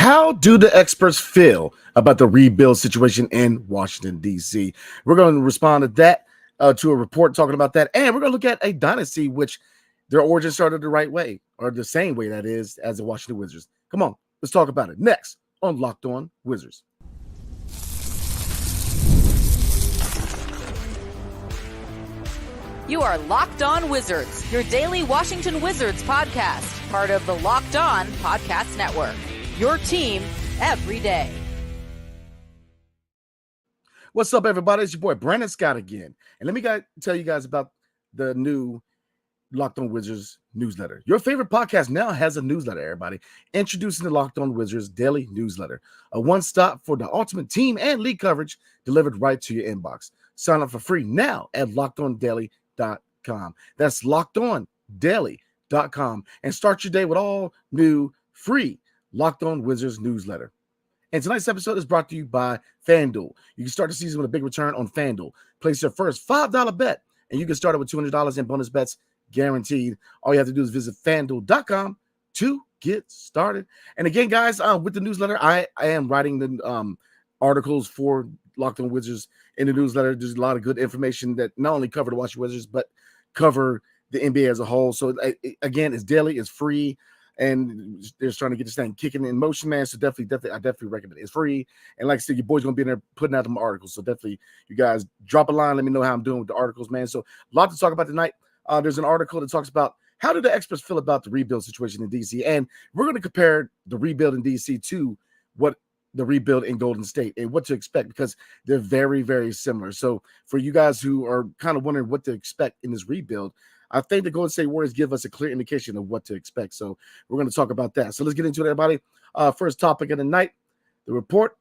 How do the experts feel about the rebuild situation in Washington, D.C.? We're going to respond to that, to a report talking about that. And we're going to look at a dynasty, which their origin started the right way, or the same way, that is, as the Washington Wizards. Come on, let's talk about it next on Locked On Wizards. You are Locked On Wizards, your daily Washington Wizards podcast, part of the Locked On Podcast Network. Your team every day. What's up, everybody? It's your boy Brandon Scott again. And let me tell you guys about the new Locked On Wizards newsletter. Your favorite podcast now has a newsletter, everybody. Introducing the Locked On Wizards daily newsletter, a one-stop for the ultimate team and league coverage delivered right to your inbox. Sign up for free now at LockedOnDaily.com. That's LockedOnDaily.com, and start your day with all new free Locked On Wizards newsletter. And tonight's episode is brought to you by FanDuel. You can start the season with a big return on FanDuel. Place your first $5 bet, and you can start it with $200 in bonus bets guaranteed. All you have to do is visit FanDuel.com to get started. And again, guys, with the newsletter, I am writing the articles for Locked On Wizards in the newsletter. There's a lot of good information that not only cover the Washington Wizards, but cover the NBA as a whole. So again, it's daily, it's free, and they're trying to get this thing kicking in motion, man. So I definitely recommend it. It's free, and like I said, your boy's gonna be in there putting out them articles. So definitely, you guys drop a line, let me know how I'm doing with the articles, man. So a lot to talk about tonight. There's an article that talks about how do the experts feel about the rebuild situation in DC, and we're going to compare the rebuild in DC to what the rebuild in Golden State and what to expect, because they're very, very similar. So for you guys who are kind of wondering what to expect in this rebuild, I think the Golden State Warriors give us a clear indication of what to expect. So we're going to talk about that. So let's get into it, everybody. First topic of the night, the report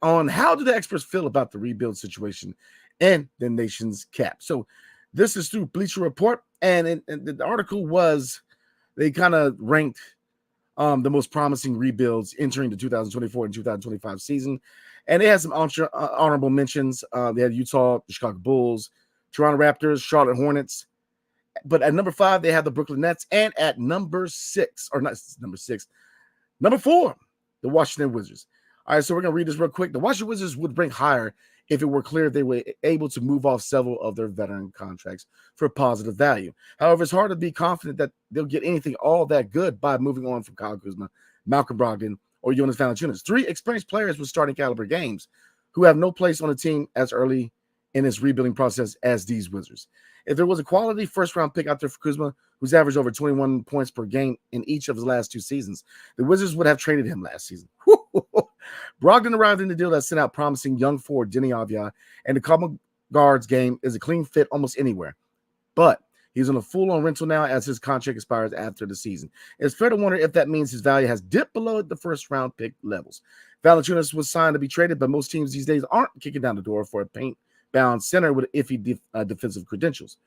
on how do the experts feel about the rebuild situation and the nation's cap. So this is through Bleacher Report, and the article was, they kind of ranked the most promising rebuilds entering the 2024 and 2025 season. And they had some honorable mentions. They had Utah, the Chicago Bulls, Toronto Raptors, Charlotte Hornets. But at number 5, they had the Brooklyn Nets. And at number 4, the Washington Wizards. All right, so we're going to read this real quick. The Washington Wizards would rank higher if it were clear they were able to move off several of their veteran contracts for positive value. However, it's hard to be confident that they'll get anything all that good by moving on from Kyle Kuzma, Malcolm Brogdon, or Jonas Valanciunas. 3 experienced players with starting caliber games who have no place on the team as early in its rebuilding process as these Wizards. If there was a quality first-round pick out there for Kuzma, who's averaged over 21 points per game in each of his last 2 seasons, the Wizards would have traded him last season. Brogdon arrived in the deal that sent out promising young forward Denny Avdia, and the combo guards game is a clean fit almost anywhere. But he's on a full-on rental now as his contract expires after the season. It's fair to wonder if that means his value has dipped below the first-round pick levels. Valanciunas was signed to be traded, but most teams these days aren't kicking down the door for a paint-bound center with iffy defensive credentials.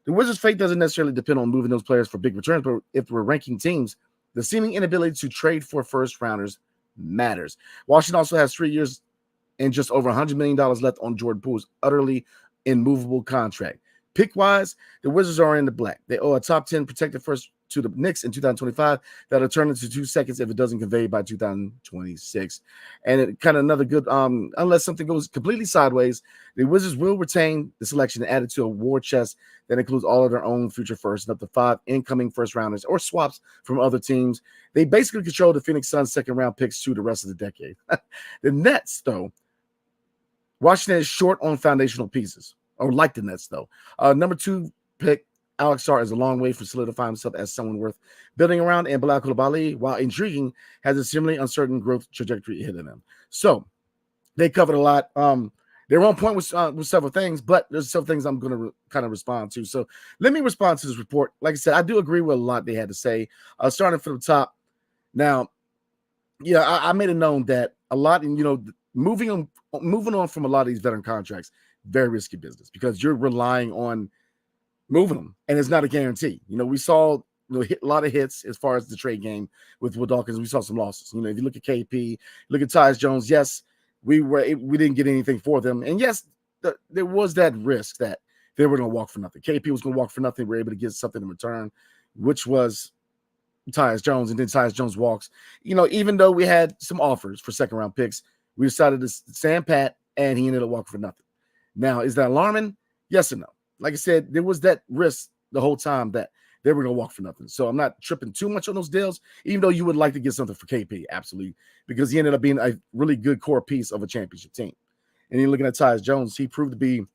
The Wizards' fate doesn't necessarily depend on moving those players for big returns, but if we're ranking teams, the seeming inability to trade for first-rounders matters. Washington also has 3 years and just over $100 million left on Jordan Poole's utterly immovable contract. Pick-wise, the Wizards are in the black. They owe a top 10 protected first to the Knicks in 2025 that'll turn into 2 seconds if it doesn't convey by 2026. And it kind of another good, unless something goes completely sideways, the Wizards will retain the selection and add it to a war chest that includes all of their own future firsts and up to 5 incoming first rounders or swaps from other teams. They basically control the Phoenix Suns' second-round picks through the rest of the decade. The Nets, though, Washington is short on foundational pieces, or like the Nets, though. Number 2 pick, Alex Sarr, is a long way from solidifying himself as someone worth building around, and Bilal Coulibaly, while intriguing, has a similarly uncertain growth trajectory ahead of them. So they covered a lot. They're on point with several things, but there's some things I'm going to kind of respond to. So let me respond to this report. Like I said, I do agree with a lot they had to say. Starting from the top. Now, I made it known that a lot, and moving on from a lot of these veteran contracts, very risky business, because you're relying on moving them, and it's not a guarantee. We saw a lot of hits as far as the trade game with Will Dawkins. We saw some losses. If you look at KP, look at Tyus Jones, yes, we didn't get anything for them, and yes, there was that risk that they were going to walk for nothing. KP was going to walk for nothing. We were able to get something in return, which was Tyus Jones, and then Tyus Jones walks. Even though we had some offers for second round picks, we decided to stand pat, and he ended up walking for nothing. Now, is that alarming? Yes or no? Like I said, there was that risk the whole time that they were going to walk for nothing. So I'm not tripping too much on those deals, even though you would like to get something for KP, absolutely, because he ended up being a really good core piece of a championship team. And you're looking at Tyus Jones, he proved to be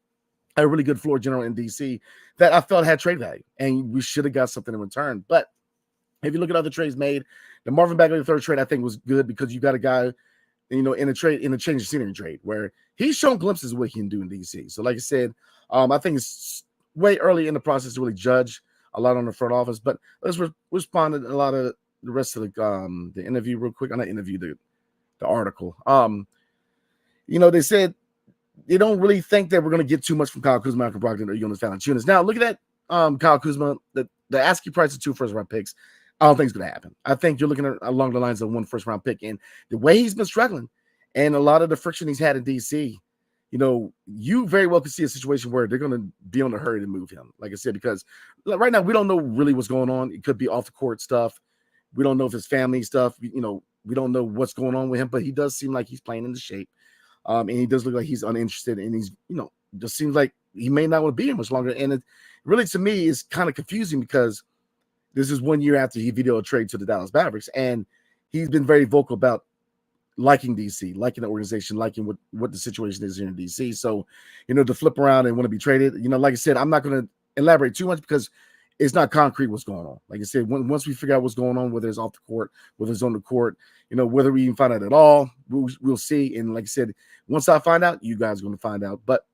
a really good floor general in DC that I felt had trade value, and we should have got something in return. But if you look at other trades made, the Marvin Bagley third trade I think was good because you got a guy, in a change of scenery trade where he's shown glimpses of what he can do in DC. So like I said, I think it's way early in the process to really judge a lot on the front office. But let's respond to a lot of the rest of the interview real quick. I'm not interview the article. They said they don't really think that we're going to get too much from Kyle Kuzma, Malcolm Brogdon, or Jonas Valanciunas. Now, look at that Kyle Kuzma, the asking price of 2 first-round picks. I don't think it's going to happen. I think you're looking at along the lines of 1 first-round pick. And the way he's been struggling and a lot of the friction he's had in D.C., you very well could see a situation where they're going to be on the hurry to move him. Like I said, because right now we don't know really what's going on. It could be off-the-court stuff. We don't know if it's family stuff. We don't know what's going on with him, but he does seem like he's playing into shape. And he does look like he's uninterested, and he's, just seems like he may not want to be here much longer. And it really, to me, is kind of confusing because this is 1 year after he vetoed a trade to the Dallas Mavericks, and he's been very vocal about liking DC, liking the organization, liking what the situation is here in DC. So, to flip around and want to be traded, like I said, I'm not going to elaborate too much because it's not concrete what's going on. Like I said, once we figure out what's going on, whether it's off the court, whether it's on the court, whether we even find out at all, we'll see. And like I said, once I find out, you guys are going to find out. But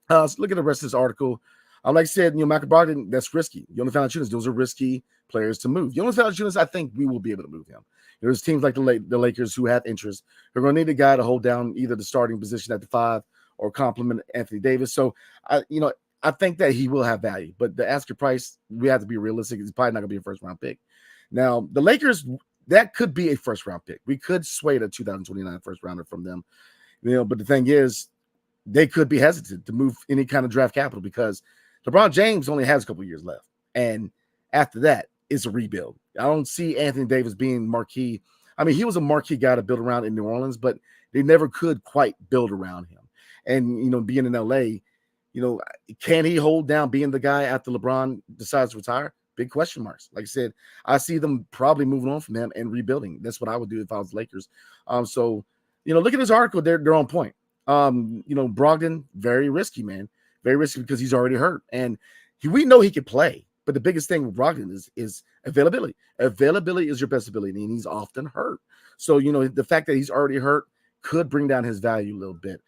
let's look at the rest of this article. Like I said, Michael Brogdon, that's risky. Jonas Valanciunas, those are risky players to move. Jonas Valanciunas, I think we will be able to move him. There's teams like the Lakers who have interest. They're going to need a guy to hold down either the starting position at the 5 or complement Anthony Davis. So, I think that he will have value. But the asking price, we have to be realistic. It's probably not going to be a first-round pick. Now, the Lakers, that could be a first-round pick. We could sway the 2029 first-rounder from them. But the thing is, they could be hesitant to move any kind of draft capital because LeBron James only has a couple years left. And after that, it's a rebuild. I don't see Anthony Davis being marquee. I mean, he was a marquee guy to build around in New Orleans, but they never could quite build around him. And, being in L.A., can he hold down being the guy after LeBron decides to retire? Big question marks. Like I said, I see them probably moving on from him and rebuilding. That's what I would do if I was Lakers. So, look at this article. They're on point. Brogdon, very risky, man. Very risky because he's already hurt. And we know he can play. But the biggest thing with Brogdon is availability. Availability is your best ability, and he's often hurt. So, the fact that he's already hurt could bring down his value a little bit.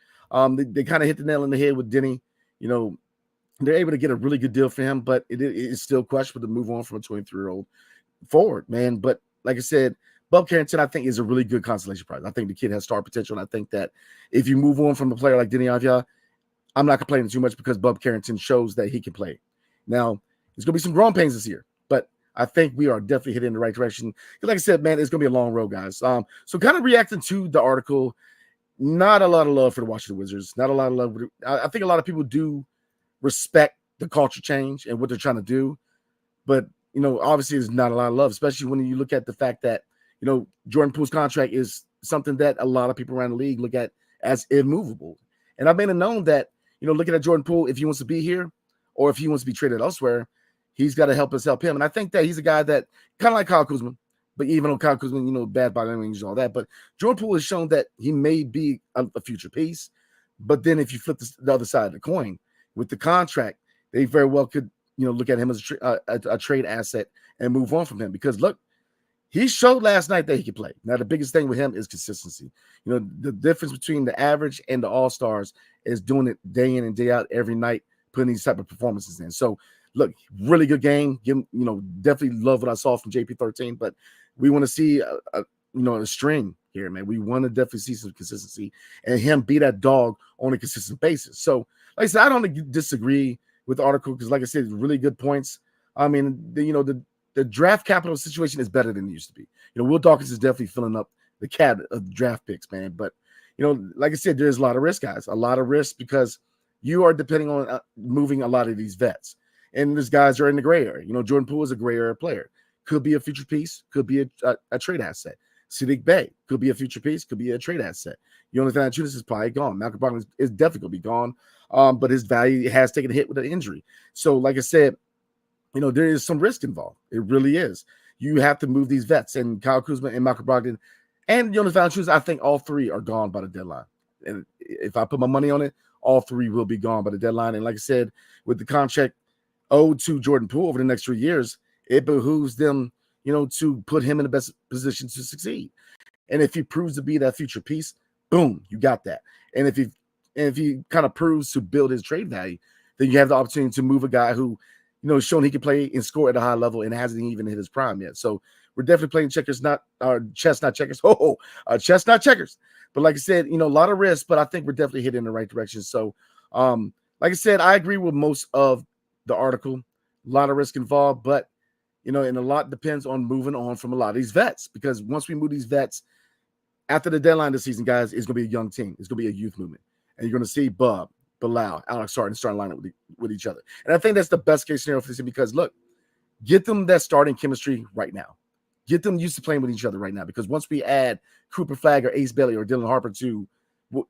They kind of hit the nail on the head with Denny. They're able to get a really good deal for him, but it is still questionable to move on from a 23-year-old forward, man. But like I said, Bob Carrington, I think, is a really good consolation prize. I think the kid has star potential, and I think that if you move on from a player like Denny Avdia, I'm not complaining too much because Bob Carrington shows that he can play. Now, there's going to be some growing pains this year, but I think we are definitely heading in the right direction. Like I said, man, it's going to be a long road, guys. So kind of reacting to the article, not a lot of love for the Washington Wizards. Not a lot of love. I think a lot of people do respect the culture change and what they're trying to do, but obviously there's not a lot of love, especially when you look at the fact that Jordan Poole's contract is something that a lot of people around the league look at as immovable. And I've made it known that looking at Jordan Poole, if he wants to be here or if he wants to be traded elsewhere, he's got to help us help him. And I think that he's a guy that kind of like Kyle Kuzma. But even though Kyle Kuzma, bad body language and all that, but Jordan Poole has shown that he may be a future piece. But then if you flip the other side of the coin with the contract, they very well could, look at him as a trade asset and move on from him. Because look, he showed last night that he could play. Now, the biggest thing with him is consistency. The difference between the average and the all-stars is doing it day in and day out every night, putting these type of performances in. So, look, really good game. Definitely love what I saw from JP13, but we want to see a string here, man. We want to definitely see some consistency and him be that dog on a consistent basis. So, like I said, I don't disagree with the article because, like I said, really good points. I mean, the draft capital situation is better than it used to be. Will Dawkins is definitely filling up the cat of draft picks, man. But, like I said, there's a lot of risk, guys. A lot of risk because you are depending on moving a lot of these vets. And these guys are in the gray area. Jordan Poole is a gray area player. could be a future piece, could be a trade asset. Siddiq Bey could be a future piece, could be a trade asset. Jonathan Valanciunas is probably gone. Malcolm Brogdon is definitely going to be gone, but his value has taken a hit with an injury. So, like I said, there is some risk involved. It really is. You have to move these vets, and Kyle Kuzma and Malcolm Brogdon and Jonathan Valanciunas, I think all three are gone by the deadline. And if I put my money on it, all three will be gone by the deadline. And like I said, with the contract owed to Jordan Poole over the next 3 years, it behooves them, to put him in the best position to succeed. And if he proves to be that future piece, boom, you got that. And if he kind of proves to build his trade value, then you have the opportunity to move a guy who, shown he can play and score at a high level and hasn't even hit his prime yet. So we're definitely playing checkers, chess, not checkers. Chess, not checkers. But like I said, a lot of risk, but I think we're definitely heading in the right direction. So, like I said, I agree with most of the article. A lot of risk involved, but and a lot depends on moving on from a lot of these vets, because once we move these vets after the deadline this season, guys, it's going to be a young team. It's going to be a youth movement, and you're going to see Bub, Bilal, Alex starting line up with each other. And I think that's the best case scenario for this team, because look, get them that starting chemistry right now. Get them used to playing with each other right now, because once we add Cooper Flagg or Ace Bailey or Dylan Harper to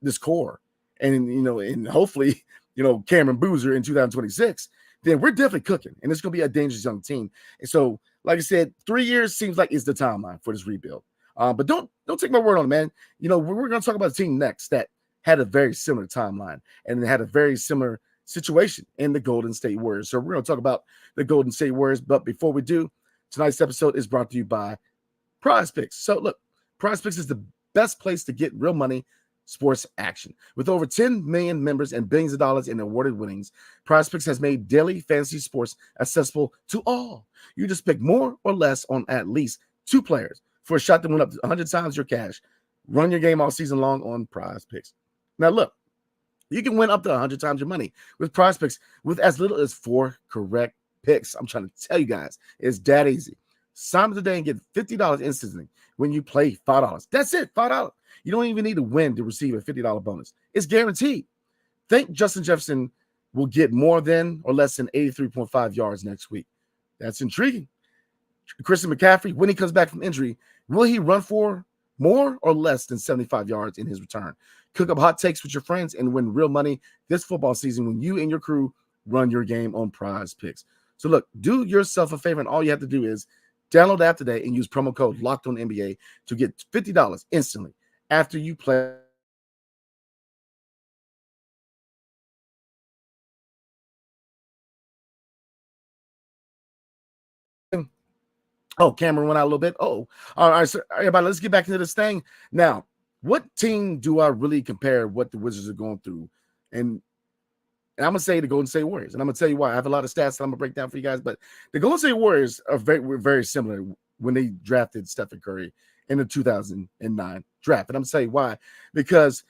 this core, and and hopefully Cameron Boozer in 2026, then we're definitely cooking, and it's going to be a dangerous young team. And so, like I said, 3 years seems like it's the timeline for this rebuild. But don't take my word on it, man. We're going to talk about a team next that had a very similar timeline and had a very similar situation in the Golden State Warriors. So we're going to talk about the Golden State Warriors. But before we do, tonight's episode is brought to you by PrizePicks. So look, PrizePicks is the best place to get real money sports action. With over 10 million members and billions of dollars in awarded winnings, PrizePicks has made daily fantasy sports accessible to all. You just pick more or less on at least 2 players for a shot to win up to 100 times your cash. Run your game all season long on PrizePicks. Now look, you can win up to 100 times your money with PrizePicks with as little as 4 correct picks. I'm trying to tell you guys, it's that easy. Sign up today and get $50 instantly when you play $5. That's it, $5. You don't even need to win to receive a $50 bonus. It's guaranteed. Think Justin Jefferson will get more than or less than 83.5 yards next week. That's intriguing. Christian McCaffrey, when he comes back from injury, will he run for more or less than 75 yards in his return? Cook up hot takes with your friends and win real money this football season when you and your crew run your game on PrizePicks. So look, do yourself a favor, and all you have to do is download the app today and use promo code LOCKEDONNBA to get $50 instantly after you play. Oh, Cameron went out a little bit. Oh, all right, so everybody, let's get back into this thing. Now, what team do I really compare what the Wizards are going through? And I'm going to say the Golden State Warriors. And I'm going to tell you why. I have a lot of stats that I'm going to break down for you guys. But the Golden State Warriors were very similar when they drafted Stephen Curry in the 2009 draft. And I'm going to tell you why. Because,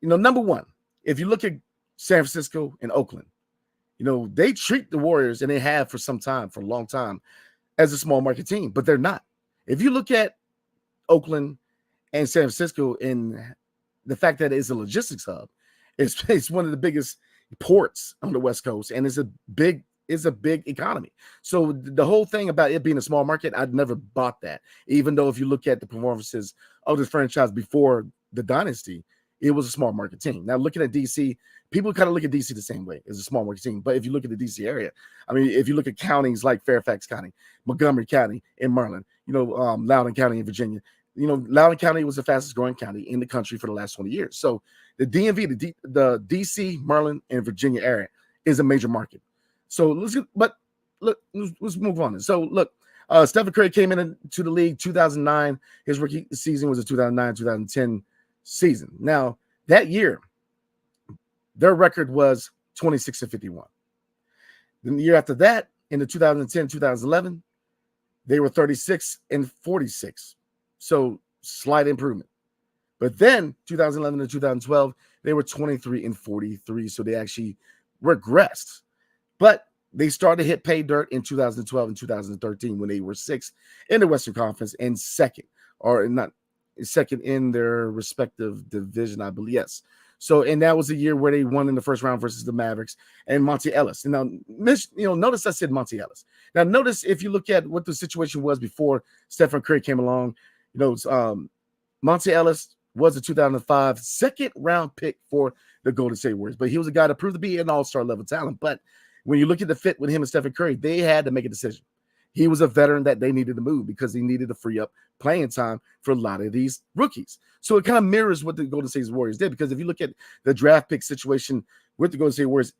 number one, if you look at San Francisco and Oakland, they treat the Warriors, and they have for some time, for a long time, as a small market team. But they're not. If you look at Oakland and San Francisco, and the fact that it's a logistics hub, it's one of the biggest ports on the West Coast, and it's a big economy. So the whole thing about it being a small market, I'd never bought that. Even though if you look at the performances of the franchise before the dynasty, it was a small market team. Now looking at DC, people kind of look at DC the same way as a small market team. But if you look at the DC area, I mean, if you look at counties like Fairfax County, Montgomery County in Maryland, Loudoun County in Virginia, Loudoun County was the fastest growing county in the country for the last 20 years. So the DMV, the DC, Maryland, and Virginia area is a major market. So let's move on. So look, Stephen Curry came into the league 2009. His rookie season was a 2009-2010 season. Now that year, their record was 26-51. Then the year after that, in the 2010-2011, they were 36-46. So slight improvement. But then 2011 to 2012, they were 23-43. So they actually regressed. But they started to hit pay dirt in 2012 and 2013 when they were 6th in the Western Conference and second in their respective division, I believe. Yes. So, and that was the year where they won in the first round versus the Mavericks and Monty Ellis. And now, notice I said Monty Ellis. Now, notice if you look at what the situation was before Stephen Curry came along, Monty Ellis was a 2005 second round pick for the Golden State Warriors, but he was a guy that proved to be an all-star level talent. But when you look at the fit with him and Stephen Curry, they had to make a decision. He was a veteran that they needed to move because he needed to free up playing time for a lot of these rookies. So it kind of mirrors what the Golden State Warriors did, because if you look at the draft pick situation with the Golden State Warriors,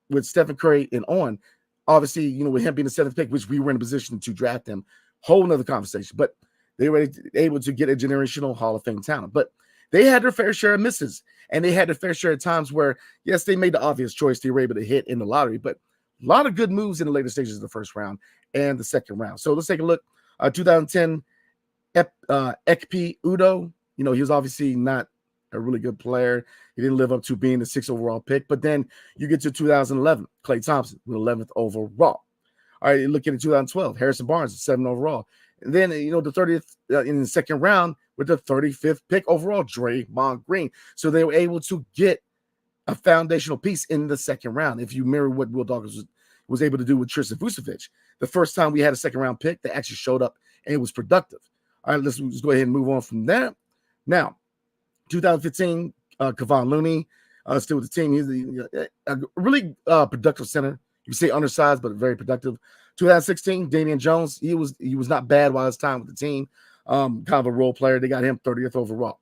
with Stephen Curry and on, obviously, with him being the seventh pick, which we were in a position to draft him, whole nother conversation. But they were able to get a generational Hall of Fame talent. But they had their fair share of misses, and they had their fair share of times where, yes, they made the obvious choice. They were able to hit in the lottery, but a lot of good moves in the later stages of the first round and the second round. So let's take a look. 2010, Ekpe Udoh. He was obviously not a really good player. He didn't live up to being the 6th overall pick. But then you get to 2011, Klay Thompson with 11th overall. All right, look at 2012, Harrison Barnes, 7th overall. And then, the 30th in the second round with the 35th pick overall, Draymond Green. So they were able to get a foundational piece in the second round. If you mirror what Will Dawkins was able to do with Tristan Vucevic, the first time we had a second round pick that actually showed up and it was productive. All right, let's just go ahead and move on from there. Now, 2015, Kevon Looney, still with the team. He's a really productive center. You say undersized, but very productive. 2016, Damian Jones. He was not bad while his time with the team. Kind of a role player. They got him 30th overall.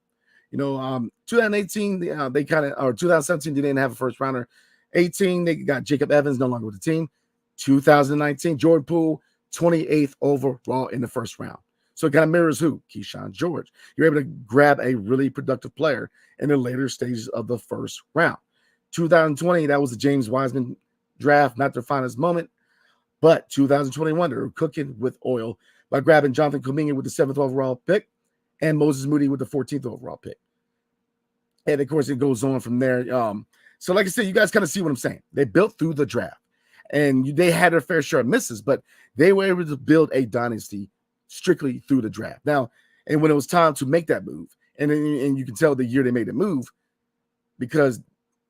2018, they kind of, or 2017, they didn't have a first rounder. 18, they got Jacob Evans, no longer with the team. 2019, Jordan Poole, 28th overall in the first round. So it kind of mirrors who? Keyshawn George. You're able to grab a really productive player in the later stages of the first round. 2020, that was the James Wiseman draft, not their finest moment. But 2021, they were cooking with oil by grabbing Jonathan Kuminga with the 7th overall pick and Moses Moody with the 14th overall pick. And, of course, it goes on from there. So, like I said, you guys kind of see what I'm saying. They built through the draft. And they had their fair share of misses, but they were able to build a dynasty strictly through the draft. Now, and when it was time to make that move, and you can tell the year they made the move, because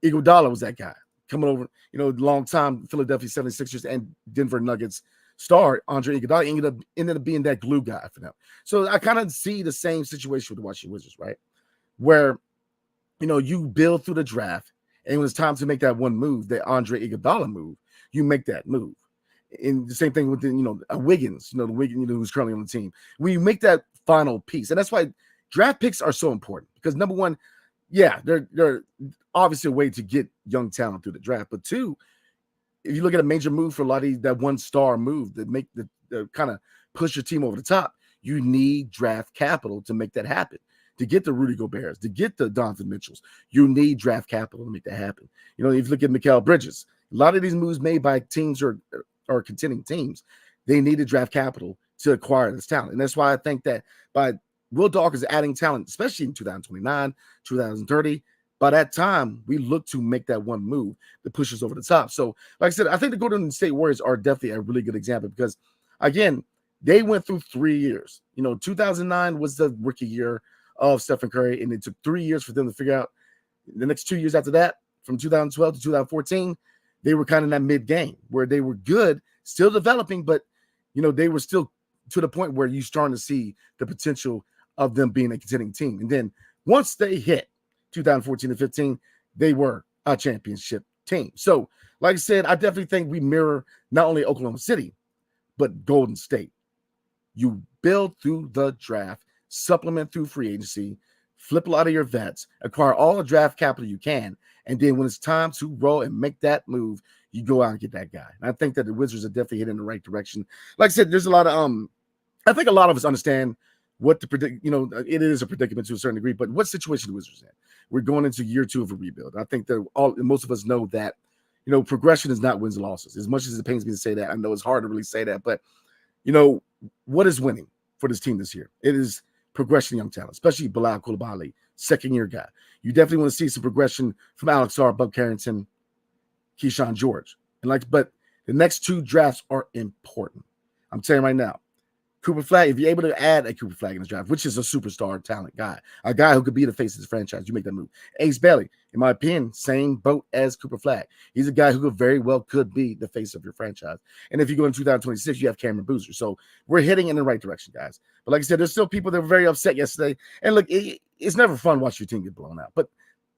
Iguodala was that guy coming over, long-time Philadelphia 76ers and Denver Nuggets star Andre Iguodala ended up being that glue guy for them. So I kind of see the same situation with the Washington Wizards, right? Where, you build through the draft, and when it's time to make that one move, the Andre Iguodala move, you make that move. And the same thing with Wiggins, the Wiggins, who's currently on the team. When you make that final piece, and that's why draft picks are so important, because number one, yeah, they're obviously a way to get young talent through the draft. But two, if you look at a major move for a lot of these, that one star move that make the kind of push your team over the top, you need draft capital to make that happen. To get the Rudy Goberts, to get the Donovan Mitchells, you need draft capital to make that happen. If you look at Mikal Bridges, a lot of these moves made by teams or contending teams, they needed draft capital to acquire this talent. And that's why I think that by Will Dawkins adding talent, especially in 2029, 2030, by that time, we look to make that one move that pushes over the top. So, like I said, I think the Golden State Warriors are definitely a really good example because, again, they went through 3 years. 2009 was the rookie year of Stephen Curry, and it took 3 years for them to figure out the next 2 years after that, from 2012 to 2014, they were kind of in that mid-game where they were good, still developing, but, they were still to the point where you're starting to see the potential of them being a contending team. And then once they hit 2014 and 15, they were a championship team. So, like I said, I definitely think we mirror not only Oklahoma City, but Golden State. You build through the draft, supplement through free agency, flip a lot of your vets, acquire all the draft capital you can, and then when it's time to roll and make that move, you go out and get that guy. And I think that the Wizards are definitely heading in the right direction. Like I said, there's a lot of I think a lot of us understand what to predict. It is a predicament to a certain degree, but what situation the Wizards in? We're going into year 2 of a rebuild. I think that most of us know that, progression is not wins and losses. As much as it pains me to say that, I know it's hard to really say that, but what is winning for this team this year? It is progression young talent, especially Bilal Coulibaly, second-year guy. You definitely want to see some progression from Alex Sarr, Bub Carrington, Keyshawn George. But the next 2 drafts are important. I'm telling you right now, Cooper Flagg, if you're able to add a Cooper Flagg in the draft, which is a superstar talent guy, a guy who could be the face of this franchise, you make that move. Ace Bailey, in my opinion, same boat as Cooper Flagg. He's a guy who could be the face of your franchise. And if you go in 2026, you have Cameron Boozer. So we're heading in the right direction, guys. But like I said, there's still people that were very upset yesterday. And look, it's never fun watching your team get blown out. But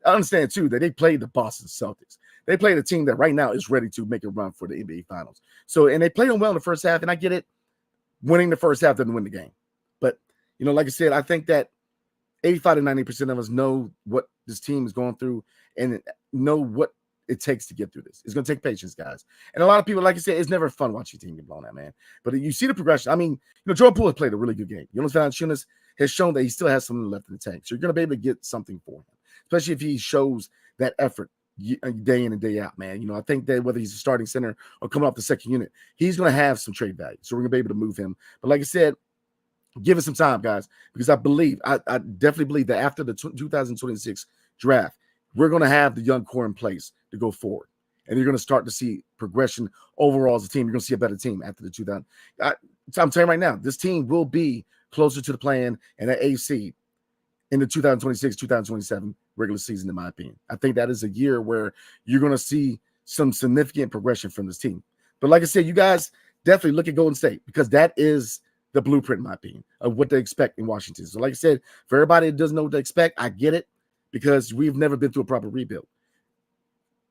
I understand, too, that they played the Boston Celtics. They played a team that right now is ready to make a run for the NBA Finals. So, and they played them well in the first half, and I get it. Winning the first half doesn't win the game. But, like I said, I think that 85 to 90% of us know what this team is going through and know what it takes to get through this. It's going to take patience, guys. And a lot of people, like I said, it's never fun watching your team get blown out, man. But you see the progression. I mean, Jordan Poole has played a really good game. Jonas Valanciunas has shown that he still has something left in the tank. So you're going to be able to get something for him, especially if he shows that effort day in and day out, man. I think that whether he's a starting center or coming off the second unit, he's going to have some trade value. So we're going to be able to move him. But like I said, give us some time, guys, because I definitely believe that after the 2026 draft, we're going to have the young core in place to go forward. And you're going to start to see progression overall as a team. You're going to see a better team after the 2000. I'm telling you right now, this team will be closer to the plan and an AC in the 2026-2027 regular season, in my opinion. I think that is a year where you're going to see some significant progression from this team. But like I said, you guys definitely look at Golden State because that is the blueprint, in my opinion, of what they expect in Washington. So like I said, for everybody that doesn't know what to expect, I get it because we've never been through a proper rebuild.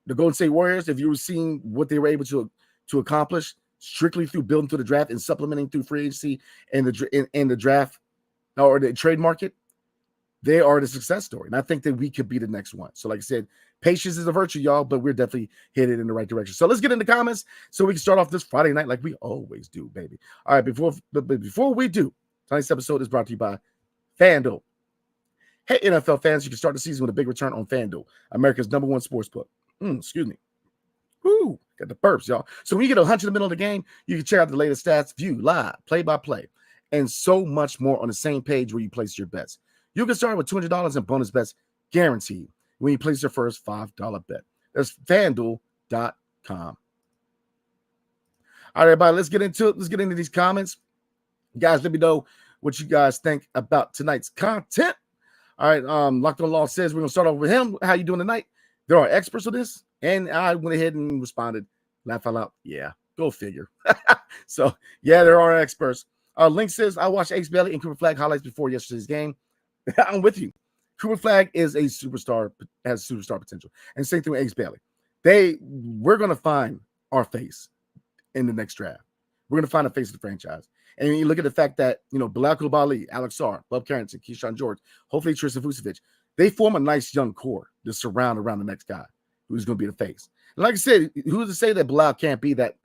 The Golden State Warriors, if you were seeing what they were able to accomplish strictly through building through the draft and supplementing through free agency and the draft or the trade market, they are the success story. And I think that we could be the next one. So like I said, patience is a virtue, y'all, but we're definitely headed in the right direction. So let's get in the comments so we can start off this Friday night like we always do, baby. All right, before we do, tonight's episode is brought to you by FanDuel. Hey, NFL fans, you can start the season with a big return on FanDuel, America's #1 sportsbook. Excuse me. Woo, got the burps, y'all. So when you get a hunch in the middle of the game, you can check out the latest stats, view, live, play-by-play, and so much more on the same page where you place your bets. You can start with $200 in bonus bets guaranteed when you place your first $5 bet. That's FanDuel.com. All right, everybody, let's get into it. Let's get into these comments. Guys, let me know what you guys think about tonight's content. All right, Locked On Law says we're going to start off with him. How you doing tonight? There are experts on this, and I went ahead and responded. Laugh out loud. Yeah, go figure. So, yeah, there are experts. Link says, I watched Ace Bailey and Cooper Flagg highlights before yesterday's game. I'm with you. Cooper Flagg is a superstar, has superstar potential. And same thing with Ace Bailey. We're going to find our face in the next draft. We're going to find a face of the franchise. And you look at the fact that, Bilal Coulibaly, Alex Sarr, Bob Carrington, Keyshawn George, hopefully Tristan Vucevic, they form a nice young core to surround around the next guy who's going to be the face. And like I said, who's to say that Bilal can't be that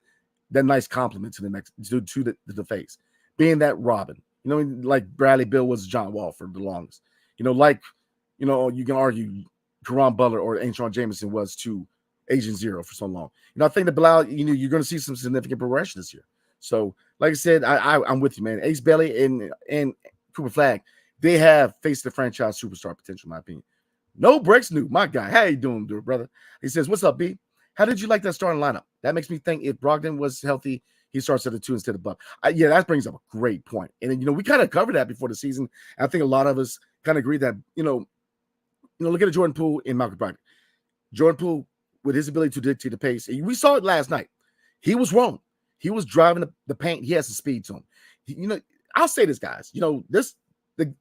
nice compliment to the next to the face, being that Robin. Like Bradley Beal was John Wall for the longest. You can argue Caron Butler or Antoine Jameson was to Agent Zero for so long. I think that Bilal, you're going to see some significant progression this year. So, like I said, I'm with you, man. Ace Bailey and Cooper Flagg, they have faced the franchise superstar potential, in my opinion. No breaks new, my guy. How you doing, brother? He says, what's up, B? How did you like that starting lineup? That makes me think if Brogdon was healthy, he starts at a 2 instead of Buck. Yeah, that brings up a great point. And, we kind of covered that before the season. I think a lot of us kind of agree that, look at Jordan Poole and Malcolm Brogdon. Jordan Poole, with his ability to dictate the pace, we saw it last night. He was wrong. He was driving the paint. He has the speed to him. I'll say this, guys. The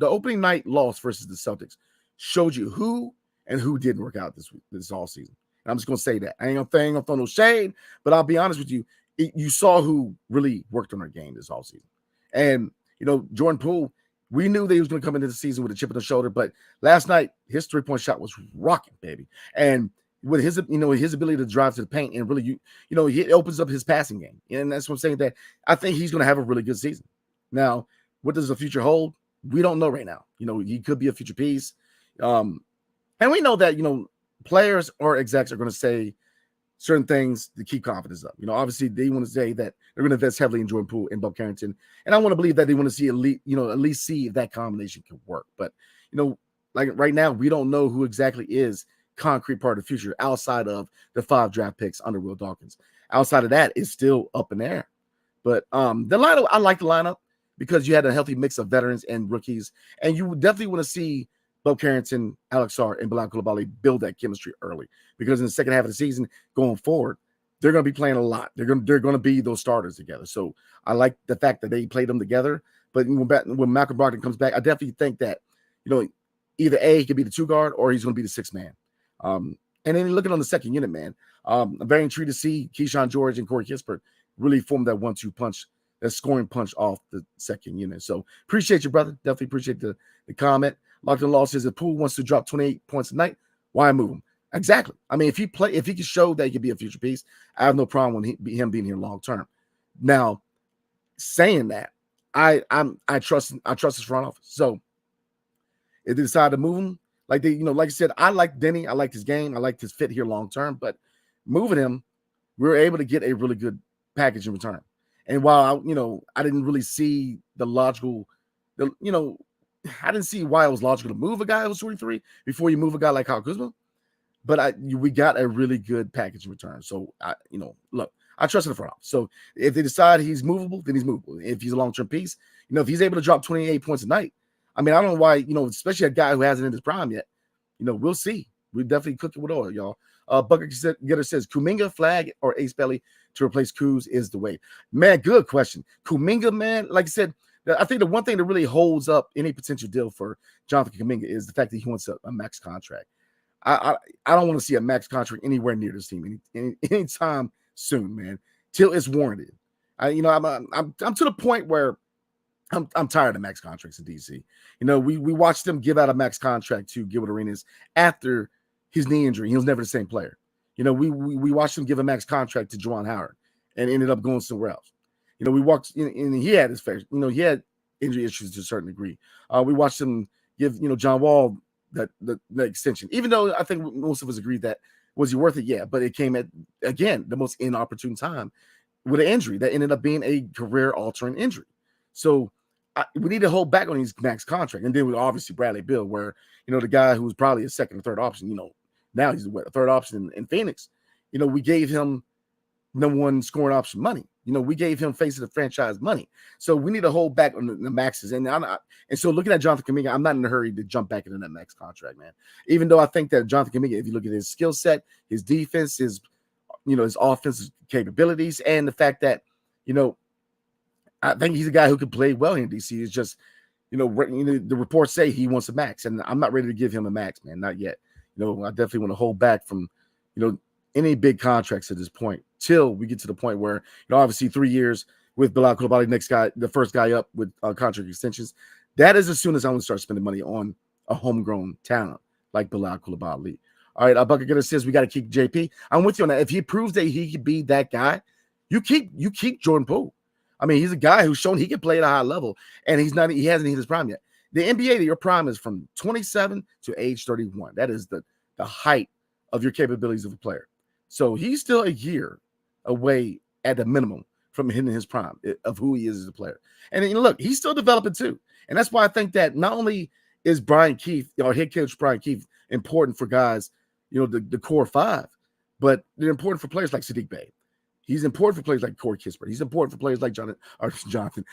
opening night loss versus the Celtics showed you who didn't work out this all season. And I'm just going to say that. I ain't going to throw no shade, but I'll be honest with you. You saw who really worked on their game this offseason. And, Jordan Poole, we knew that he was going to come into the season with a chip on the shoulder, but last night, his three-point shot was rocking, baby. And with his ability to drive to the paint and really, he opens up his passing game. And that's what I'm saying, that I think he's going to have a really good season. Now, what does the future hold? We don't know right now. He could be a future piece. And we know that, players or execs are going to say certain things to keep confidence up. Obviously they want to say that they're going to invest heavily in Jordan Poole and Bob Carrington. And I want to believe that they want to see at least see if that combination can work. But, like right now, we don't know who exactly is concrete part of the future outside of the 5 draft picks under Will Dawkins. Outside of that, it's still up in the air. But the lineup, I like the lineup. because you had a healthy mix of veterans and rookies, and you would definitely want to see Bo Carrington, Alex Sarr, and Bilal Coulibaly build that chemistry early, because in the second half of the season going forward, they're going to be playing a lot. They're going to be those starters together. So I like the fact that they played them together. But when Malcolm Brogdon comes back, I definitely think that, either A, he could be the 2 guard, or he's going to be the 6 man. And then looking on the second unit, man, I'm very intrigued to see Keyshawn George and Corey Kispert really form that 1-2 punch, that scoring punch off the second unit. So appreciate you, brother. Definitely appreciate the comment. Locked on Law says if Poole wants to drop 28 points a night, why move him? Exactly. I mean, if he can show that he can be a future piece, I have no problem with him being here long term. Now, saying that, I trust his front office. So if they decide to move him, like I said, I like Denny, I liked his game, I liked his fit here long term, but moving him, we were able to get a really good package in return. And while I didn't really see I didn't see why it was logical to move a guy who was 23 before you move a guy like Kyle Kuzma, but we got a really good package in return. So look, I trust in the front office. So if they decide he's movable, then he's movable. If he's a long-term piece, if he's able to drop 28 points a night, I mean, I don't know why, especially a guy who hasn't in his prime yet, we'll see. We're definitely cooking with oil, y'all. Bucket Getter says, Kuminga, Flag, or Ace Belly to replace Kuz is the way. Man, good question. Kuminga, man, like I said, I think the one thing that really holds up any potential deal for Jonathan Kuminga is the fact that he wants a max contract. I don't want to see a max contract anywhere near this team anytime soon, man, till it's warranted. I'm to the point where I'm tired of max contracts in DC. We watched them give out a max contract to Gilbert Arenas after his knee injury. He was never the same player. We watched him give a max contract to Juwan Howard and ended up going somewhere else. We walked in, and he had his fair. He had injury issues to a certain degree. We watched him give John Wall the extension, even though I think most of us agreed that was he worth it? Yeah, but it came at, again, the most inopportune time with an injury that ended up being a career-altering injury. So we need to hold back on his max contract. And then with obviously Bradley Beal, where the guy who's probably a second or third option, now he's a third option in Phoenix. We gave him number one scoring option money. We gave him face of the franchise money. So we need to hold back on the maxes. And so looking at Jonathan Kuminga, I'm not in a hurry to jump back into that max contract, man. Even though I think that Jonathan Kuminga, if you look at his skill set, his defense, his offensive capabilities, and the fact that, I think he's a guy who could play well in DC. It's just, the reports say he wants a max, and I'm not ready to give him a max, man. Not yet. I definitely want to hold back from, any big contracts at this point till we get to the point where, obviously 3 years with Bilal Coulibaly, the first guy up with contract extensions. That is as soon as I want to start spending money on a homegrown talent like Bilal Coulibaly. All right, Bucket Getter says we got to keep JP. I'm with you on that. If he proves that he could be that guy, you keep Jordan Poole. I mean, he's a guy who's shown he can play at a high level, and he hasn't hit his prime yet. The NBA, your prime is from 27 to age 31. That is the height of your capabilities of a player. So he's still a year away at the minimum from hitting his prime of who he is as a player. And look, he's still developing too. And that's why I think that not only is Brian Keefe, our head coach Brian Keefe, important for guys, the core five, but they're important for players like Sadiq Bey. He's important for players like Corey Kispert. He's important for players like Jonathan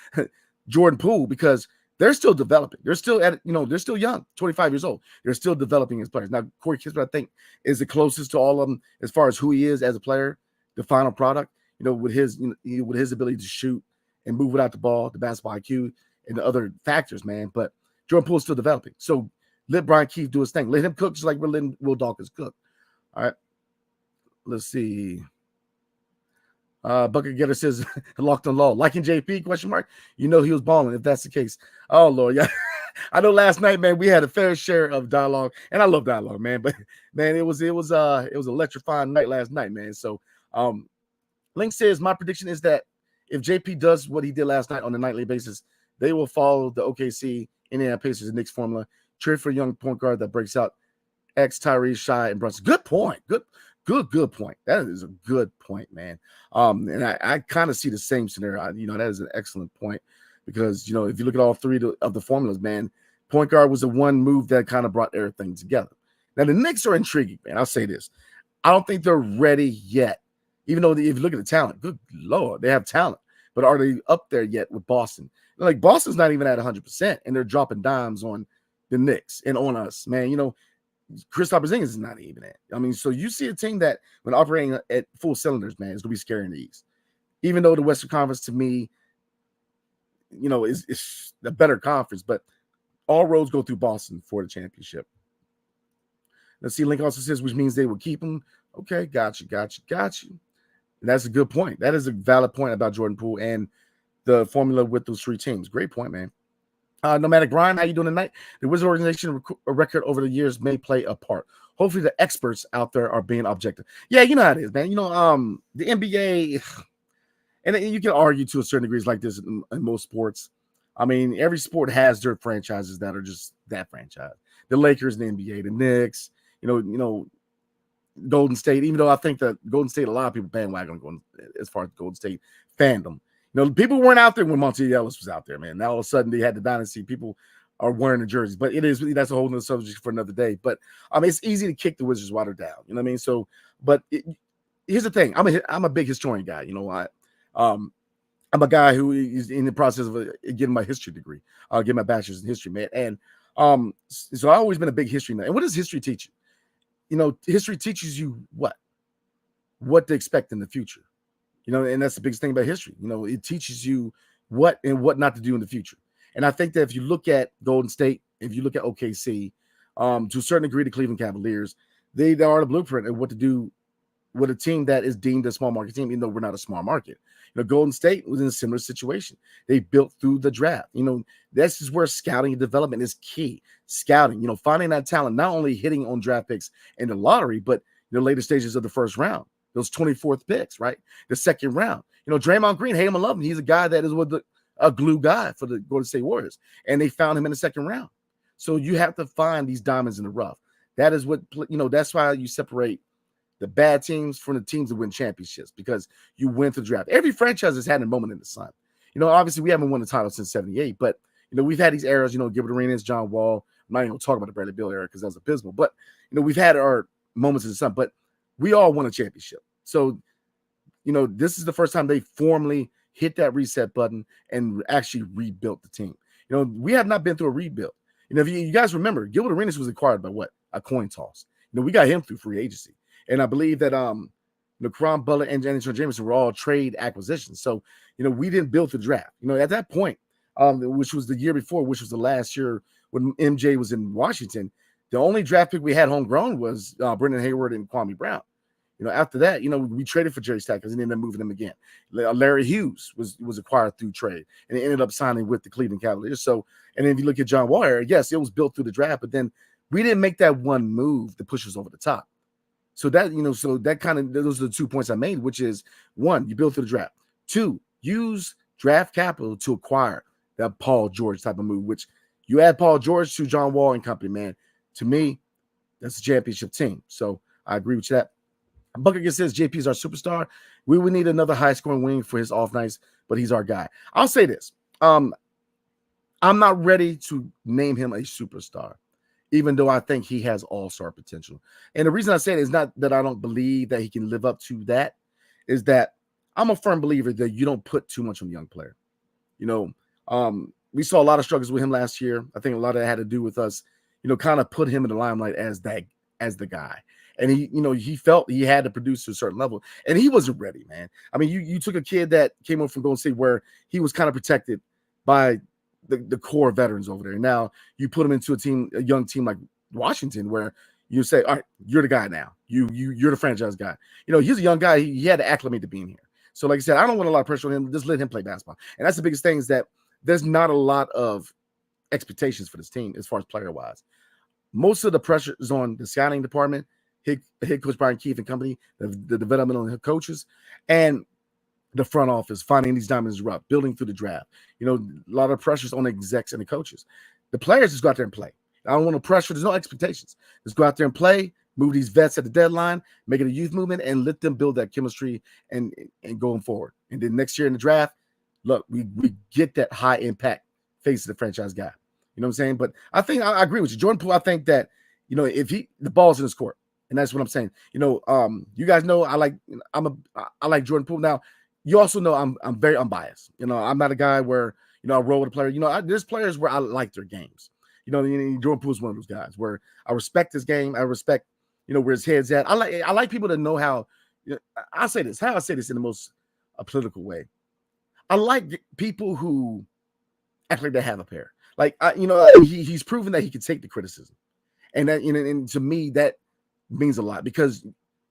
Jordan Poole, because they're still developing. They're still they're still young, 25 years old. They're still developing as players. Now, Corey Kispert, I think, is the closest to all of them as far as who he is as a player, the final product, with his ability to shoot and move without the ball, the basketball IQ, and the other factors, man. But Jordan Poole is still developing. So let Brian Keefe do his thing. Let him cook just like we're letting Will Dawkins cook. All right. Let's see. Bucket Getter says locked on law. Liking JP, question mark. He was balling if that's the case. Oh Lord, yeah. I know last night, man, we had a fair share of dialogue, and I love dialogue, man. But man, it was electrifying night last night, man. So Link says my prediction is that if JP does what he did last night on a nightly basis, they will follow the OKC, Indiana Pacers, and Knicks formula. Trade for a young point guard that breaks out X, Tyrese, Shai, and Brunson. Good point. Good point. That is a good point, man. And I kind of see the same scenario. That is an excellent point, because, if you look at all three of the formulas, man, point guard was the one move that kind of brought everything together. Now, the Knicks are intriguing, man. I'll say this. I don't think they're ready yet, even though if you look at the talent, good Lord, they have talent. But are they up there yet with Boston? Like Boston's not even at 100%, and they're dropping dimes on the Knicks and on us, man. Kristaps Porzingis is not even at. I mean, so you see a team that when operating at full cylinders, man, it's gonna be scary in the East. Even though the Western Conference to me, is a better conference, but all roads go through Boston for the championship. Let's see. Link also says, which means they will keep him. Okay, got you. And that's a good point. That is a valid point about Jordan Poole and the formula with those three teams. Great point, man. Nomadic Brian, how you doing tonight? The Wizard organization record over the years may play a part. Hopefully the experts out there are being objective. Yeah, you know how it is, man. The NBA, and you can argue to a certain degree like this in most sports. I mean, every sport has their franchises that are just that franchise. The Lakers, the NBA, the Knicks, Golden State, even though I think that Golden State, a lot of people bandwagon going as far as Golden State fandom. People weren't out there when Monte Ellis was out there, man. Now all of a sudden they had the dynasty. People are wearing the jerseys, but that's a whole nother subject for another day. But it's easy to kick the Wizards while they're down. You know what I mean? So, but here's the thing: I'm a big historian guy. I'm a guy who is in the process of getting my history degree. I'll get my bachelor's in history, man. And so I've always been a big history man. And what does history teach you? History teaches you what to expect in the future. And that's the biggest thing about history. It teaches you what and what not to do in the future. And I think that if you look at Golden State, if you look at OKC, to a certain degree, the Cleveland Cavaliers, they are the blueprint of what to do with a team that is deemed a small market team, even though we're not a small market. Golden State was in a similar situation. They built through the draft. This is where scouting and development is key. Scouting, finding that talent, not only hitting on draft picks in the lottery, but the later stages of the first round. Those 24th picks, right? The second round. Draymond Green, hate him or love him, he's a guy that is a glue guy for the Golden State Warriors. And they found him in the second round. So you have to find these diamonds in the rough. That is what, that's why you separate the bad teams from the teams that win championships, because you win through the draft. Every franchise has had a moment in the sun. Obviously we haven't won the title since 78, but, we've had these eras, Gilbert Arenas, John Wall. I'm not even going to talk about the Bradley Beal era because that was abysmal. But, we've had our moments in the sun. But we all won a championship. So, this is the first time they formally hit that reset button and actually rebuilt the team. We have not been through a rebuild. If you guys remember, Gilbert Arenas was acquired by what? A coin toss. We got him through free agency. And I believe that Caron Butler and Antonio Jameson were all trade acquisitions. So, we didn't build the draft. At that point, which was the year before, which was the last year when MJ was in Washington, the only draft pick we had homegrown was Brendan Hayward and Kwame Brown. After that, we traded for Jerry Stackers and ended up moving him again. Larry Hughes was acquired through trade and ended up signing with the Cleveland Cavaliers. So, and then if you look at John Wall, yes, it was built through the draft, but then we didn't make that one move to push us over the top. So that, those are the 2 points I made, which is 1, you build through the draft. 2, use draft capital to acquire that Paul George type of move, which you add Paul George to John Wall and company, man. To me, that's a championship team. So I agree with you that. Bucket says JP is our superstar. We would need another high-scoring wing for his off nights, but he's our guy. I'll say this. I'm not ready to name him a superstar, even though I think he has all-star potential. And the reason I say it is not that I don't believe that he can live up to that, is that I'm a firm believer that you don't put too much on a young player. We saw a lot of struggles with him last year. I think a lot of that had to do with us, kind of put him in the limelight as the guy. And he felt he had to produce to a certain level, and he wasn't ready, man. I mean, you took a kid that came over from Golden State where he was kind of protected by the core veterans over there. And now you put him into a young team like Washington, where you say, all right, you're the guy now. You're the franchise guy. He's a young guy. He had to acclimate to being here. So like I said, I don't want a lot of pressure on him. Just let him play basketball. And that's the biggest thing, is that there's not a lot of expectations for this team as far as player-wise. Most of the pressure is on the scouting department, head coach Brian Keefe and company, the developmental coaches, and the front office, finding these diamonds rough, building through the draft. A lot of pressures on the execs and the coaches. The players just go out there and play. I don't want to pressure. There's no expectations. Just go out there and play, move these vets at the deadline, make it a youth movement, and let them build that chemistry and going forward. And then next year in the draft, look, we get that high impact face of the franchise guy. You know what I'm saying? But I think I agree with you. Jordan Poole, I think that, if the ball's in his court, and that's what I'm saying. You guys know I like Jordan Poole. Now, you also know I'm very unbiased. I'm not a guy where, I roll with a player. There's players where I like their games. Jordan Poole's one of those guys where I respect his game. I respect, where his head's at. I like people to know how. I say this in the most political way. I like people who act like they have a pair. Like he's proven that he can take the criticism, and that and to me that means a lot because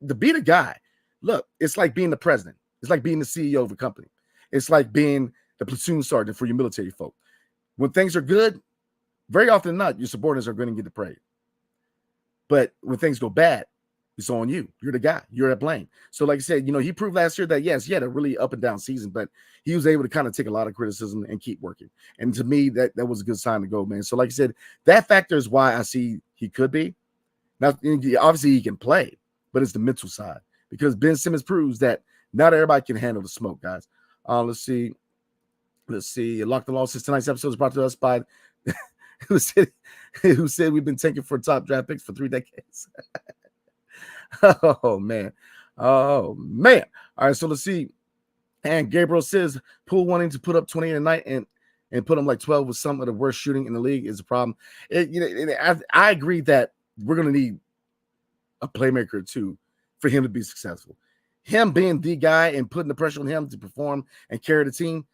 to be the guy, look, it's like being the president. It's like being the CEO of a company. It's like being the platoon sergeant for your military folk. When things are good, very often not, your subordinates are going to get the praise. But when things go bad, it's on you. You're the guy. You're at blame. So like I said, he proved last year that, yes, he had a really up and down season, but he was able to kind of take a lot of criticism and keep working. And to me, that was a good sign to go, man. So like I said, that factor is why I see he could be. Now, obviously he can play, but it's the mental side because Ben Simmons proves that not everybody can handle the smoke, guys. Let's see. Lock the Law says tonight's episode is brought to us by who said we've been taking for top draft picks for 3 decades. Oh man. All right, so let's see. And Gabriel says Poole wanting to put up 20 a night and put him like 12 with some of the worst shooting in the league is a problem. I agree that we're going to need a playmaker too for him to be successful. Him being the guy and putting the pressure on him to perform and carry the team,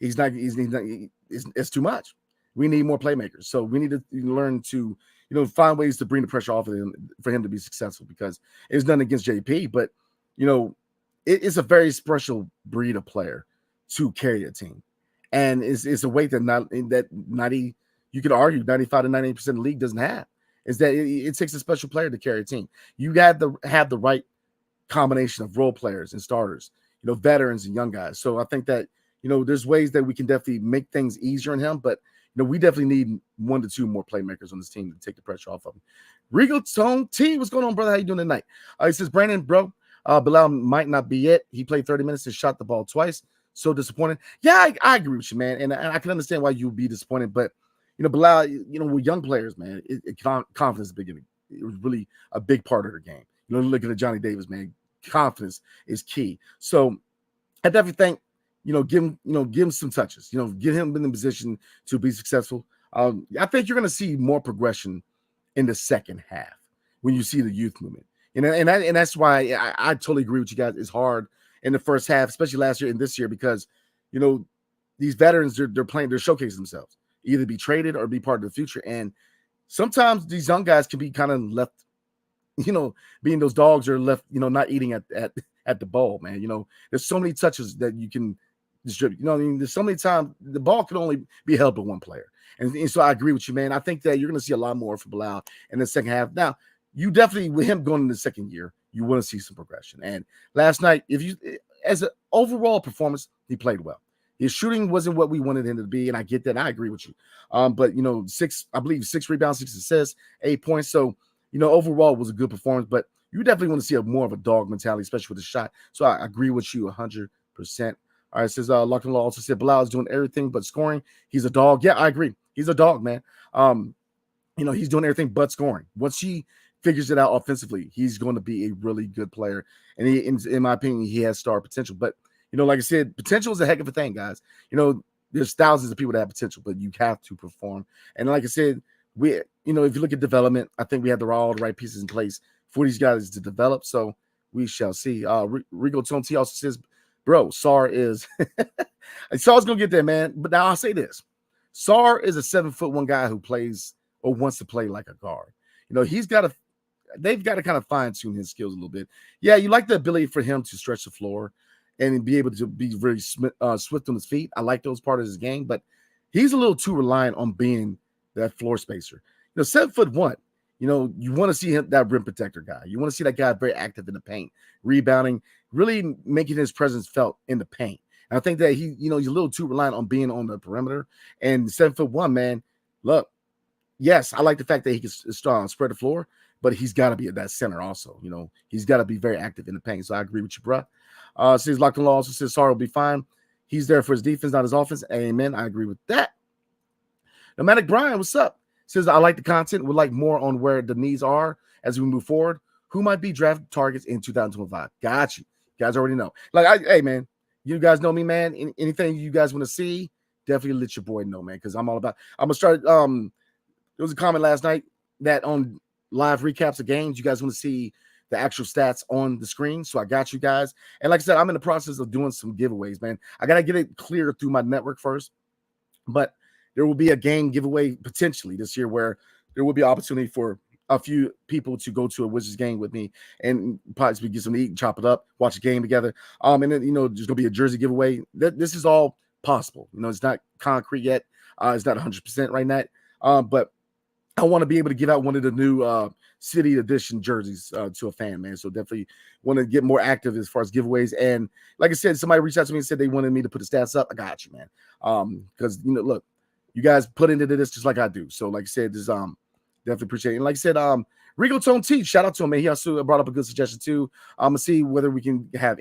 it's too much. We need more playmakers. So we need to learn to, find ways to bring the pressure off of him for him to be successful because it's nothing against JP, but, it's a very special breed of player to carry a team. And it's a weight that you could argue 95 to 98% of the league doesn't have, is that it takes a special player to carry a team. You got to have the right combination of role players and starters, veterans and young guys. So I think that, there's ways that we can definitely make things easier on him, but we definitely need 1 to 2 more playmakers on this team to take the pressure off of him. Regal Tone T, what's going on, brother? How you doing tonight? He says, Brandon, bro, Bilal might not be it. He played 30 minutes and shot the ball twice. So disappointed. Yeah, I agree with you, man. And I can understand why you would be disappointed. But, Bilal, with young players, man, confidence is big. It was really a big part of their game. Looking at Johnny Davis, man, confidence is key. So I definitely think, give him some touches, get him in the position to be successful. I think you're going to see more progression in the second half when you see the youth movement. And that's why I totally agree with you guys. It's hard in the first half, especially last year and this year, because, these veterans, they're showcasing themselves, either be traded or be part of the future. And sometimes these young guys can be kind of left, being those dogs are left, not eating at the bowl, man. There's so many touches that you can distribute. There's so many times the ball can only be held by one player. And so I agree with you, man. I think that you're going to see a lot more from Bilal in the second half. Now, you definitely, with him going into the second year, you want to see some progression. And last night, as an overall performance, he played well. His shooting wasn't what we wanted him to be, and I get that. And I agree with you. But 6 rebounds, 6 assists, 8 points. So, overall it was a good performance. But you definitely want to see more of a dog mentality, especially with the shot. So I agree with you 100%. All right, says Lock and Law also said Bilal is doing everything but scoring. He's a dog. Yeah, I agree. He's a dog, man. He's doing everything but scoring. Once he figures it out offensively, he's going to be a really good player. And in my opinion, he has star potential. But, like I said, potential is a heck of a thing, guys. There's thousands of people that have potential, but you have to perform. And like I said, if you look at development, I think we have all the right pieces in place for these guys to develop. So we shall see. Rigo Tonti also says, bro, Sar is Sar's going to get there, man. But now I'll say this. Sar is a 7'1" guy who plays or wants to play like a guard. They've got to kind of fine-tune his skills a little bit. Yeah, you like the ability for him to stretch the floor and be able to be very swift on his feet. I like those parts of his game, but he's a little too reliant on being that floor spacer. 7'1", you want to see him, that rim protector guy. You want to see that guy very active in the paint, rebounding, really making his presence felt in the paint. And I think that he's a little too reliant on being on the perimeter. And 7'1", man, look, yes, I like the fact that he can spread the floor, but he's got to be at that center also. He's got to be very active in the paint. So I agree with you, bro. Says Lock and Law also says Sarr will be fine. He's there for his defense, not his offense. Amen. I agree with that. Nomadic Brian, what's up? Says I like the content. Would like more on where the needs are as we move forward. Who might be draft targets in 2025? Got you. You guys already know. Hey, man, you guys know me, man. Anything you guys want to see, definitely let your boy know, man, because I'm going to start. There was a comment last night that on live recaps of games, you guys want to see the actual stats on the screen. So I got you guys. And like I said, I'm in the process of doing some giveaways, man. I got to get it clear through my network first. But there will be a game giveaway potentially this year where there will be opportunity for a few people to go to a Wizards game with me and possibly get some to eat and chop it up, watch a game together. And then, there's going to be a jersey giveaway. This is all possible. It's not concrete yet. It's not 100% right now. But I want to be able to give out one of the new City Edition jerseys to a fan, man. So definitely want to get more active as far as giveaways. And like I said, somebody reached out to me and said they wanted me to put the stats up. I got you, man. Because, look, you guys put into this just like I do. So like I said, this definitely appreciate it. And like I said, Regal Tone T, shout out to him, man. He also brought up a good suggestion too. I'm gonna see whether we can have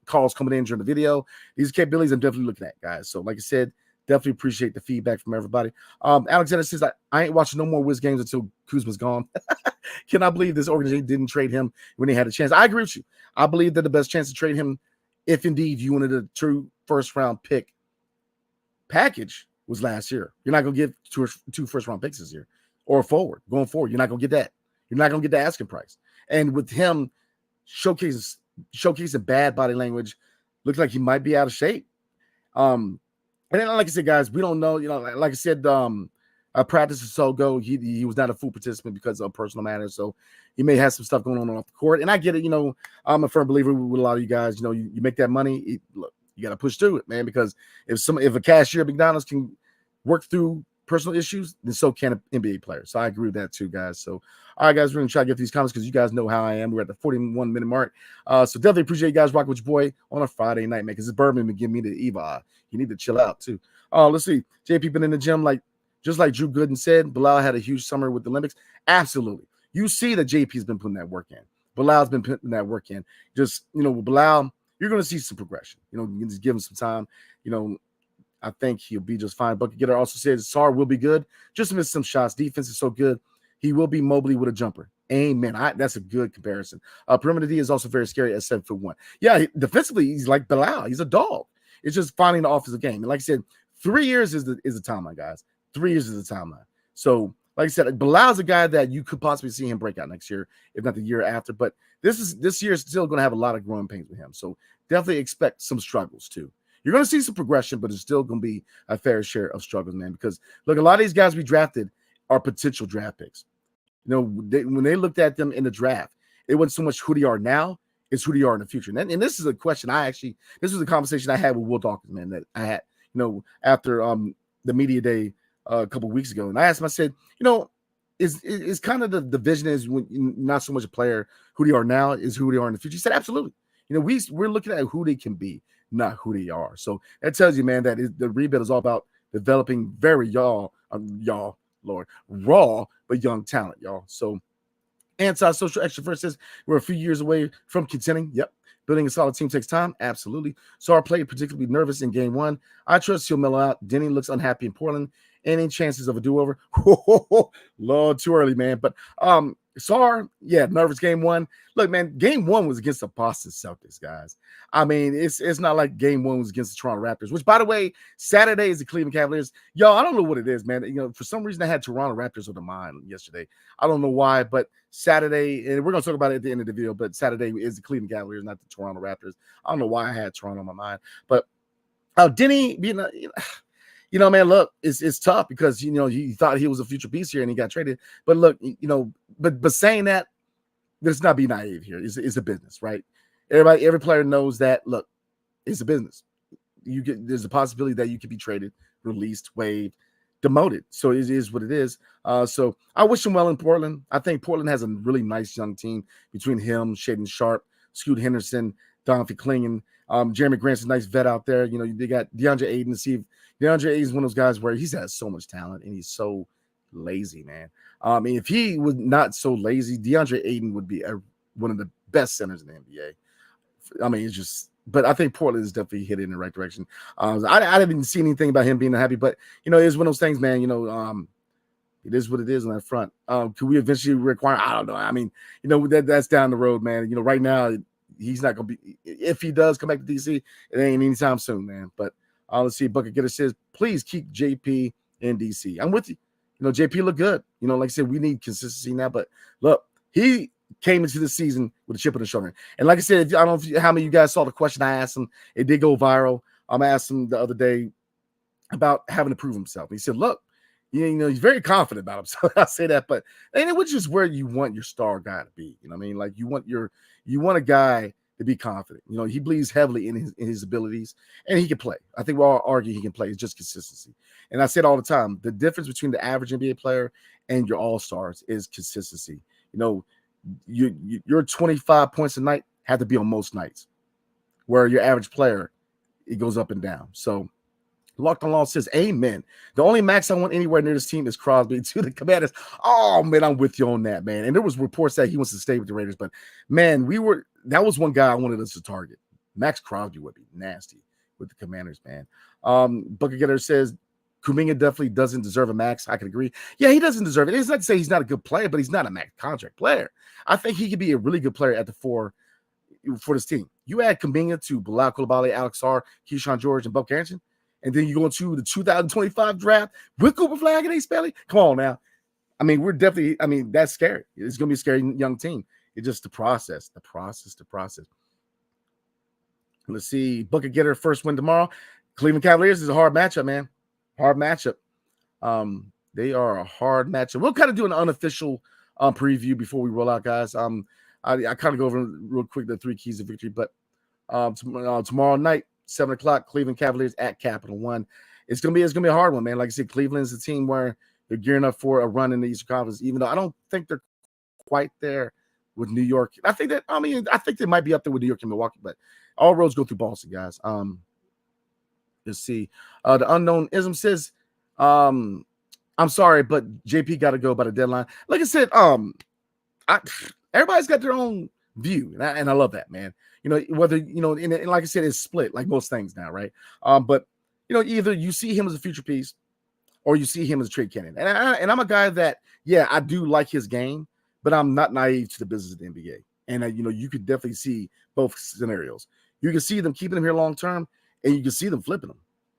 calls coming in during the video. These capabilities I'm definitely looking at, guys. So like I said, definitely appreciate the feedback from everybody. Alexander says I ain't watching no more Wiz games until Kuzma's gone. Can I believe this organization didn't trade him when they had a chance? I agree with you. I believe that the best chance to trade him, if indeed you wanted a true first round pick package, was last year. You're not going to get two first round picks this year or going forward. You're not going to get that. You're not going to get the asking price. And with him showcasing bad body language, looks like he might be out of shape. And then, like I said, guys, we don't know. Like I said, practice is so go. He was not a full participant because of personal matters. So he may have some stuff going on off the court. And I get it. I'm a firm believer with a lot of you guys. You make that money. Look, you got to push through it, man, because if a cashier at McDonald's can work through personal issues, then so can an NBA player. So I agree with that too, guys. So, all right, guys, we're going to try to get these comments because you guys know how I am. We're at the 41-minute mark. So definitely appreciate you guys rocking with your boy on a Friday night, man, because this bourbon been giving me the Eva. You need to chill out too. Let's see. JP been in the gym just like Drew Gooden said. Bilal had a huge summer with the Olympics. Absolutely. You see that JP's been putting that work in. Bilal's been putting that work in. Just, with Bilal, you're going to see some progression. You just give him some time. I think he'll be just fine. Bucket Getter also says Sar will be good. Just missed some shots. Defense is so good. He will be Mobley with a jumper. Amen. That's a good comparison. Perimeter D is also very scary at 7'1". Yeah, defensively, he's like Bilal. He's a dog. It's just finding the offensive game. And like I said, 3 years is the timeline, guys. 3 years is the timeline. So, like I said, Bilal's a guy that you could possibly see him break out next year, if not the year after. But this year is still going to have a lot of growing pains with him. So definitely expect some struggles too. You're going to see some progression, but it's still going to be a fair share of struggles, man. Because look, a lot of these guys we drafted are potential draft picks. When they looked at them in the draft, it wasn't so much who they are now, it's who they are in the future. And this is a question this was a conversation I had with Will Dawkins, man, that I had, after the media day a couple of weeks ago. And I asked him, I said, is kind of the vision is when not so much a player who they are now is who they are in the future. He said, absolutely. We're looking at who they can be, not who they are. So that tells you, man, that the rebuild is all about developing very raw but young talent, y'all. So anti-social extrovert says we're a few years away from contending. Yep. Building a solid team takes time. Absolutely. So our played particularly nervous in game one. I trust he'll mellow out. Denny looks unhappy in Portland. Any chances of a do-over? Lord, too early, man. But Sar, nervous game one. Look, man, game one was against the Boston Celtics, guys. I mean, it's not like game one was against the Toronto Raptors, which, by the way, Saturday is the Cleveland Cavaliers. Yo, I don't know what it is, man. For some reason I had Toronto Raptors on the mind yesterday. I don't know why, but Saturday, and we're going to talk about it at the end of the video, but Saturday is the Cleveland Cavaliers, not the Toronto Raptors. I don't know why I had Toronto on my mind. But Denny being man, look, it's tough because, he thought he was a future piece here and he got traded. But look, but saying that, let's not be naive here. It's a business, right? Every player knows that, look, it's a business. There's a possibility that you could be traded, released, waived, demoted. So it is what it is. So I wish him well in Portland. I think Portland has a really nice young team between him, Shaden Sharp, Scoot Henderson, Donovan Clingan, Jeremy Grant's a nice vet out there. They got DeAndre Ayton. DeAndre Ayton is one of those guys where he has so much talent and he's so lazy, man. If he was not so lazy, DeAndre Ayton would be one of the best centers in the NBA. But I think Portland is definitely headed in the right direction. I didn't see anything about him being unhappy, but it's one of those things, man. It is what it is on that front. Could we eventually require? I don't know. I mean, that's down the road, man. Right now he's not going to be. If he does come back to DC, it ain't anytime soon, man. But Let's see. Bucket Getter says, please keep JP in DC. I'm with you. JP looked good. Like I said, we need consistency now. But look, he came into the season with a chip on his shoulder. And like I said, I don't know how many of you guys saw the question I asked him. It did go viral. I asked him the other day about having to prove himself. He said, look, he's very confident about himself. I say that, but which is where you want your star guy to be. Like you want a guy to be confident. He believes heavily in his abilities, and he can play. I think we'll all argue he can play. It's just consistency. And I say it all the time. The difference between the average NBA player and your all-stars is consistency. Your 25 points a night have to be on most nights, where your average player, it goes up and down. So Locked on Law says, amen. The only max I want anywhere near this team is Crosby to the Commanders. Oh, man, I'm with you on that, man. And there was reports that he wants to stay with the Raiders. But, man, that was one guy I wanted us to target. Max Crosby would be nasty with the Commanders, man. Bucket Getter says, Kuminga definitely doesn't deserve a max. I can agree. Yeah, he doesn't deserve it. It's not to say he's not a good player, but he's not a max contract player. I think he could be a really good player at the 4 for this team. You add Kuminga to Bilal Coulibaly, Alex Sarr, Keyshawn George, and Bo Carrington, and then you go into the 2025 draft with Cooper Flagg and Ace Bailey. Come on now. That's scary. It's going to be a scary young team. It's just the process. Let's see. Bucket Getter first win tomorrow. Cleveland Cavaliers is a hard matchup, man. Hard matchup. They are a hard matchup. We'll kind of do an unofficial preview before we roll out, guys. I kind of go over real quick the 3 keys of victory, but tomorrow night, 7:00, Cleveland Cavaliers at Capital One. It's gonna be a hard one, man. Like I said, Cleveland's a team where they're gearing up for a run in the Eastern Conference, even though I don't think they're quite there with New York. I think they might be up there with New York and Milwaukee, but all roads go through Boston, guys. Let's see. The Unknown Ism says, I'm sorry, but JP got to go by the deadline. Like I said, everybody's got their own view, and I love that, man. Whether, and like I said, it's split like most things now, right? But, either you see him as a future piece or you see him as a trade candidate. And I'm a guy that, yeah, I do like his game, but I'm not naive to the business of the NBA. And, you could definitely see both scenarios. You can see them keeping him here long term, and you can see them flipping him,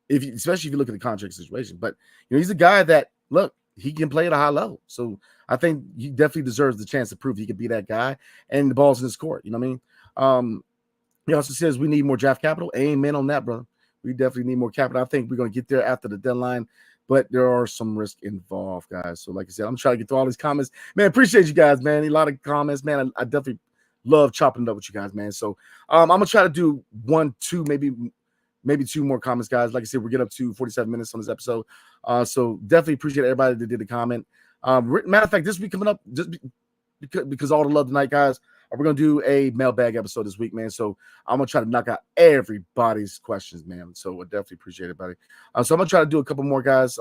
especially if you look at the contract situation. But, he's a guy that, look, he can play at a high level. So I think he definitely deserves the chance to prove he can be that guy, and the ball's in his court. You know what I mean? He also says we need more draft capital. Amen on that, brother. We definitely need more capital. I think we're going to get there after the deadline, but there are some risks involved, guys. So like I said, I'm trying to get through all these comments. Man, appreciate you guys, man. A lot of comments, man. I definitely love chopping it up with you guys, man. So I'm going to try to do 1, 2, maybe 2 more comments, guys. Like I said, we're getting up to 47 minutes on this episode. So definitely appreciate everybody that did the comment. Matter of fact, this week coming up, just because all the love tonight, guys, we're going to do a mailbag episode this week, man. So I'm going to try to knock out everybody's questions, man. So I definitely appreciate everybody. So I'm going to try to do a couple more, guys.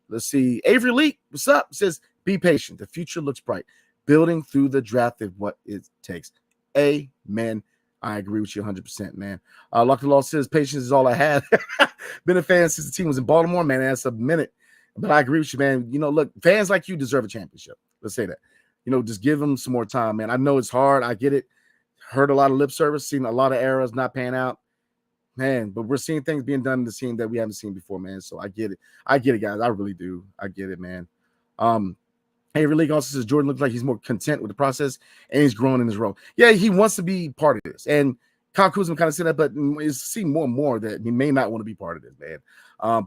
Let's see. Avery Lee, what's up? Says, be patient. The future looks bright. Building through the draft is what it takes. Amen. I agree with you 100%, man. Locked Law says, patience is all I had. Been a fan since the team was in Baltimore, man. That's a minute. But I agree with you, man. Look, fans like you deserve a championship. Let's say that. Just give them some more time, man. I know it's hard. I get it. Heard a lot of lip service, seen a lot of errors not pan out. Man, but we're seeing things being done in the team that we haven't seen before, man. So I get it. I get it, guys. I really do. I get it, man. Avery League also says Jordan looks like he's more content with the process and he's growing in his role. Yeah, he wants to be part of this. And Kyle Kuzma kind of said that, but it's seen more and more that he may not want to be part of this, man.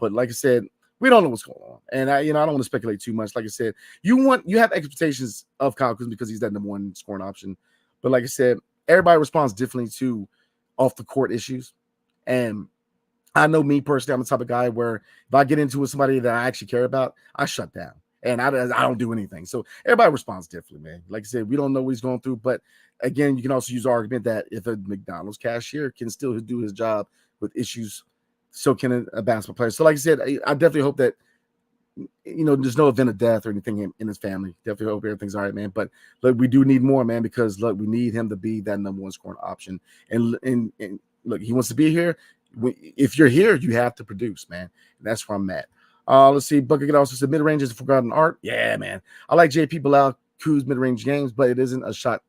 But like I said, we don't know what's going on. And I don't want to speculate too much. Like I said, you have expectations of Kyle Kuzma because he's that number 1 scoring option. But like I said, everybody responds differently to off the court issues. And I know me personally, I'm the type of guy where if I get into it with somebody that I actually care about, I shut down. And I don't do anything. So everybody responds differently, man. Like I said, we don't know what he's going through. But again, you can also use the argument that if a McDonald's cashier can still do his job with issues, so can a basketball player. So like I said, I definitely hope that, there's no event of death or anything in his family. Definitely hope everything's all right, man. But look, we do need more, man, because look, we need him to be that number 1 scoring option. And look, he wants to be here. If you're here, you have to produce, man. And that's where I'm at. Let's see. Bucket also said mid-range is a forgotten art. Yeah, man. I like JP Bilal Kuz mid-range games, but it isn't a shot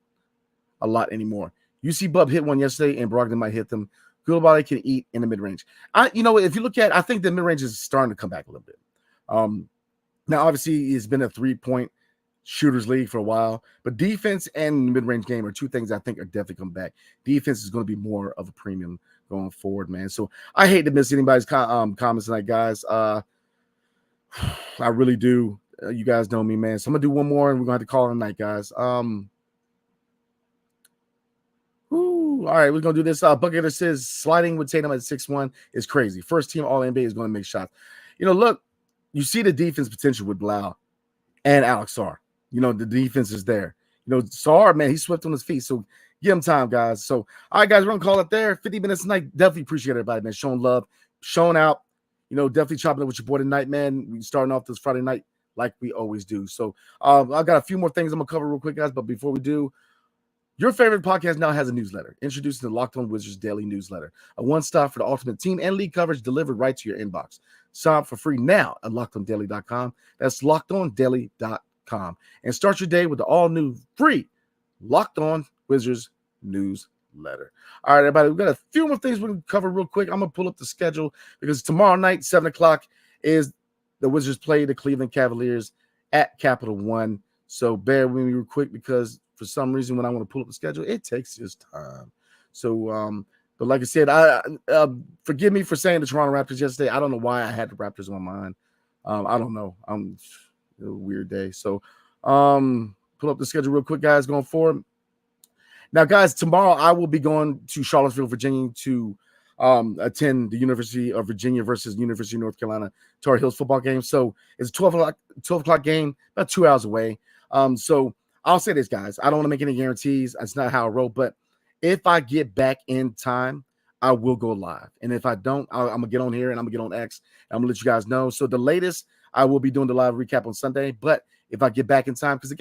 a lot anymore. You see Bub hit one yesterday, and Brogdon might hit them. Koulibaly can eat in the mid-range. If you look at, I think the mid-range is starting to come back a little bit. Now, obviously, it's been a 3-point shooters league for a while, but defense and mid-range game are two things I think are definitely coming back. Defense is going to be more of a premium going forward, man. So I hate to miss anybody's comments tonight, guys. I really do. You guys know me, man. So I'm gonna do one more, and we're gonna have to call it a night, guys. All right, we're gonna do this. Bucketer says sliding with Tatum at 6'1" is crazy. First team All NBA is going to make shots. Look, you see the defense potential with Blau and Alex Sarr. The defense is there. Sarr, man, he's swift on his feet. So give him time, guys. So, all right, guys, we're going to call it there. 50 minutes tonight. Definitely appreciate everybody, man. Showing love, showing out. Definitely chopping up with your boy tonight, man. We starting off this Friday night like we always do. So, I got a few more things I'm going to cover real quick, guys. But before we do, your favorite podcast now has a newsletter. Introducing the Locked On Wizards Daily Newsletter, a one-stop for the ultimate team and league coverage delivered right to your inbox. Sign up for free now at LockedOnDaily.com. That's LockedOnDaily.com. And start your day with the all-new free Locked On Wizards newsletter. All right, everybody, we've got a few more things we're going to cover real quick. I'm going to pull up the schedule because tomorrow night, 7 o'clock, is the Wizards play the Cleveland Cavaliers at Capital One. So bear with me real quick because for some reason when I want to pull up the schedule, it takes just time. So, but like I said, forgive me for saying the Toronto Raptors yesterday. I don't know why I had the Raptors on my mind. I don't know. A weird day. So pull up the schedule real quick, guys, going forward. Now, guys, tomorrow I will be going to Charlottesville, Virginia to attend the University of Virginia versus University of North Carolina Tar Heels football game. So it's a 12 o'clock game, about 2 hours away. So I'll say this, guys. I don't want to make any guarantees. That's not how I roll. But if I get back in time, I will go live. And if I don't, I'm going to get on here and I'm going to get on X. And I'm going to let you guys know. So the latest, I will be doing the live recap on Sunday. But if I get back in time, because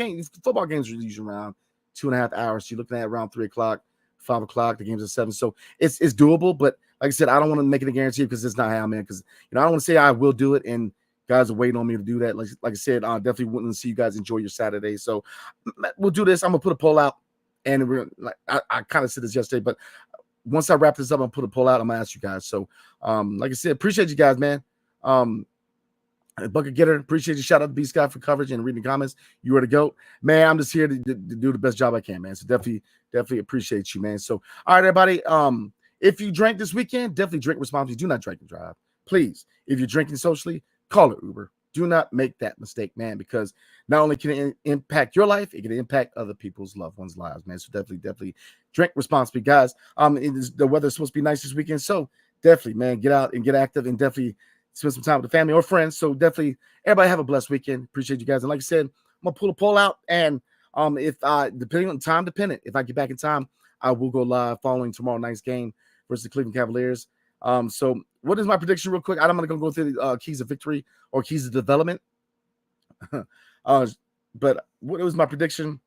football games are usually around 2.5 hours. So you're looking at around 3 o'clock, 5 o'clock. The game's at 7. So it's doable. But like I said, I don't want to make it a guarantee because it's not how I'm in. Because, I don't want to say I will do it and guys are waiting on me to do that. Like I said, I definitely want to see you guys enjoy your Saturday. So we'll do this. I'm going to put a poll out. And we're I kind of said this yesterday, but once I wrap this up, I'm going to put a poll out. I'm going to ask you guys. So like I said, appreciate you guys, man. Bucket Getter, appreciate you. Shout out to B-Sky for coverage and reading the comments. You are the GOAT. Man, I'm just here to do the best job I can, man. So definitely appreciate you, man. So, all right, everybody. If you drank this weekend, definitely drink responsibly. Do not drink and drive. Please, if you're drinking socially, call it Uber. Do not make that mistake, man, because not only can it impact your life, it can impact other people's loved ones' lives, man. So definitely drink responsibly, guys. The weather's supposed to be nice this weekend. So definitely, man, get out and get active and definitely spend some time with the family or friends. So definitely, everybody have a blessed weekend. Appreciate you guys. And like I said, I'm gonna pull a poll out, and if depending on time dependent, if I get back in time, I will go live following tomorrow night's game versus the Cleveland Cavaliers. So what is my prediction real quick? I'm not gonna go through the keys of victory or keys of development. But what was my prediction?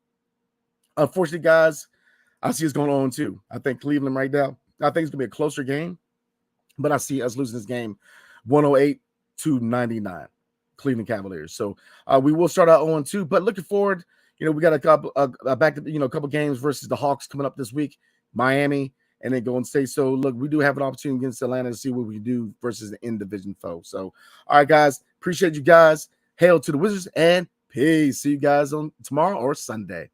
Unfortunately, guys, I see it's going on too. I think Cleveland right now, I think it's gonna be a closer game, but I see us losing this game 108-99, Cleveland Cavaliers. So we will start out 0-2, but looking forward, we got a couple couple games versus the Hawks coming up this week, Miami, and then Golden State. So look, we do have an opportunity against Atlanta to see what we can do versus the in-division foe. So, all right, guys, appreciate you guys. Hail to the Wizards and peace. See you guys on tomorrow or Sunday.